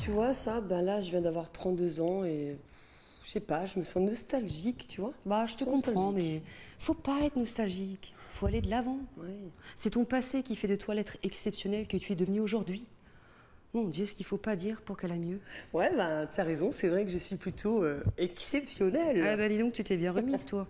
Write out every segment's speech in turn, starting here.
Tu vois, ça, ben là, je viens d'avoir 32 ans et je sais pas, je me sens nostalgique, tu vois. Bah, je te comprends, mais faut pas être nostalgique. Faut aller de l'avant. Oui. C'est ton passé qui fait de toi l'être exceptionnel que tu es devenu aujourd'hui. Mon Dieu, ce qu'il faut pas dire pour qu'elle aille mieux. Ouais, ben t'as raison, c'est vrai que je suis plutôt exceptionnelle. Ah bah dis donc, tu t'es bien remise, toi.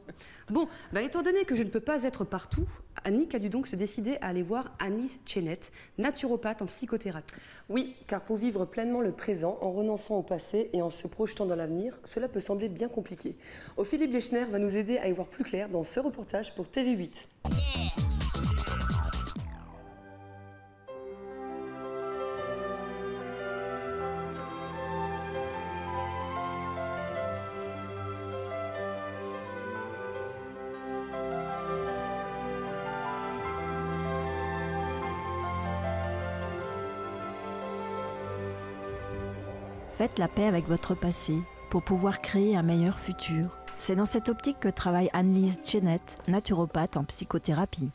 Bon, bah étant donné que je ne peux pas être partout, Annick a dû donc se décider à aller voir Annelise Chenet, naturopathe en psychothérapie. Oui, car pour vivre pleinement le présent, en renonçant au passé et en se projetant dans l'avenir, cela peut sembler bien compliqué. Ophélie Blechner va nous aider à y voir plus clair dans ce reportage pour TV8. Faites la paix avec votre passé pour pouvoir créer un meilleur futur. C'est dans cette optique que travaille Annelise Chenet, naturopathe en psychothérapie.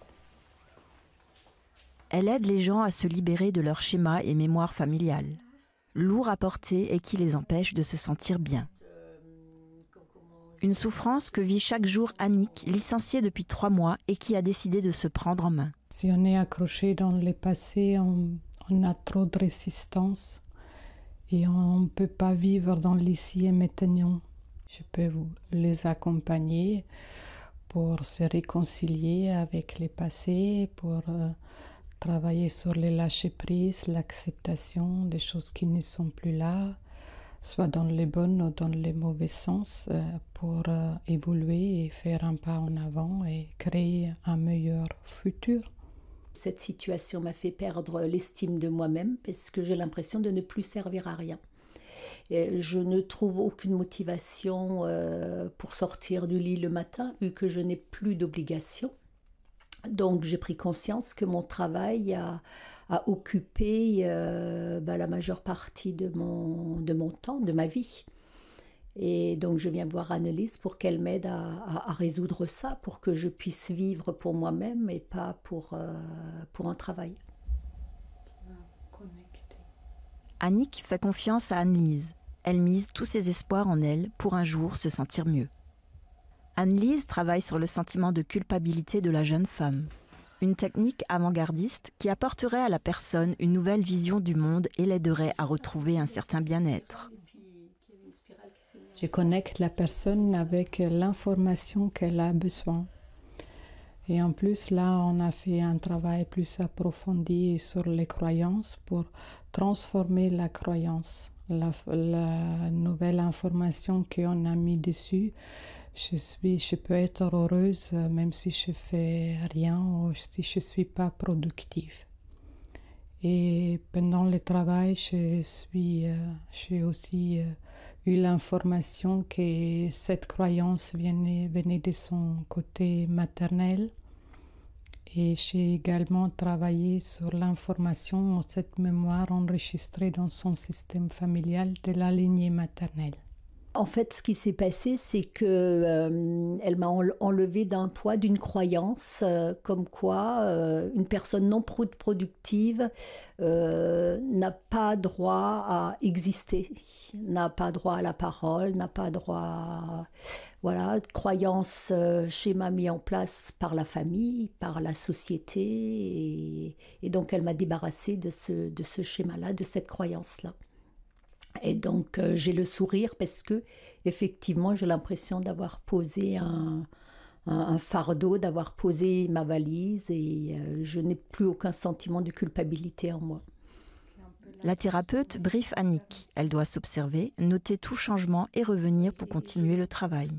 Elle aide les gens à se libérer de leurs schémas et mémoires familiales, lourds à porter et qui les empêchent de se sentir bien. Une souffrance que vit chaque jour Annick, licenciée depuis 3 mois et qui a décidé de se prendre en main. Si on est accroché dans le passé, on a trop de résistance. Et on ne peut pas vivre dans l'ici et maintenant. Je peux les accompagner pour se réconcilier avec les passés, pour travailler sur le lâcher-prise, l'acceptation des choses qui ne sont plus là, soit dans les bonnes ou dans les mauvais sens, pour évoluer et faire un pas en avant et créer un meilleur futur. Cette situation m'a fait perdre l'estime de moi-même parce que j'ai l'impression de ne plus servir à rien. Et je ne trouve aucune motivation pour sortir du lit le matin vu que je n'ai plus d'obligation. Donc j'ai pris conscience que mon travail a occupé la majeure partie de mon temps, de ma vie. Et donc je viens voir Annelise pour qu'elle m'aide à résoudre ça, pour que je puisse vivre pour moi-même et pas pour un travail. Annick fait confiance à Annelise. Elle mise tous ses espoirs en elle pour un jour se sentir mieux. Annelise travaille sur le sentiment de culpabilité de la jeune femme. Une technique avant-gardiste qui apporterait à la personne une nouvelle vision du monde et l'aiderait à retrouver un certain bien-être. Je connecte la personne avec l'information qu'elle a besoin. Et en plus, là, on a fait un travail plus approfondi sur les croyances pour transformer la croyance. La nouvelle information qu'on a mis dessus, je peux être heureuse même si je fais rien ou si je suis pas productive. Et pendant le travail, j'ai aussi eu l'information que cette croyance venait de son côté maternel. Et j'ai également travaillé sur l'information de cette mémoire enregistrée dans son système familial de la lignée maternelle. En fait, ce qui s'est passé, c'est que elle m'a enlevé d'un poids, d'une croyance, comme quoi une personne non productive n'a pas droit à exister, n'a pas droit à la parole, n'a pas droit voilà, croyance, schéma mis en place par la famille, par la société, et donc elle m'a débarrassée de ce schéma-là, de cette croyance-là. Et donc j'ai le sourire parce que effectivement j'ai l'impression d'avoir posé un fardeau, d'avoir posé ma valise et je n'ai plus aucun sentiment de culpabilité en moi. La thérapeute briefe Annick. Elle doit s'observer, noter tout changement et revenir pour continuer le travail.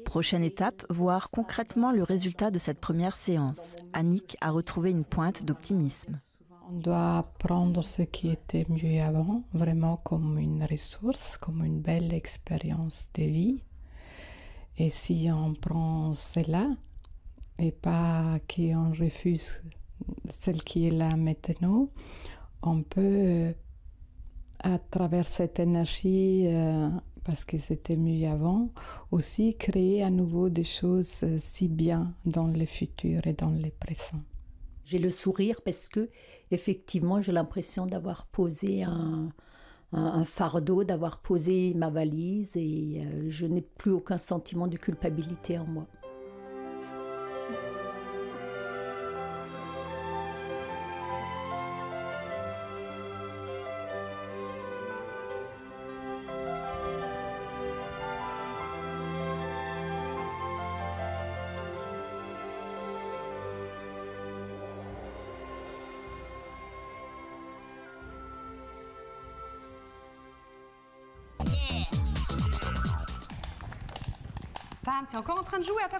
Prochaine étape, voir concrètement le résultat de cette première séance. Annick a retrouvé une pointe d'optimisme. On doit prendre ce qui était mieux avant, vraiment comme une ressource, comme une belle expérience de vie. Et si on prend cela, et pas qu'on refuse celle qui est là maintenant, on peut, à travers cette énergie, parce que c'était mieux avant, aussi créer à nouveau des choses si bien dans le futur et dans le présent. J'ai le sourire parce que, effectivement, j'ai l'impression d'avoir posé un fardeau d'avoir posé ma valise et je n'ai plus aucun sentiment de culpabilité en moi. Pam, t'es encore en train de jouer à ta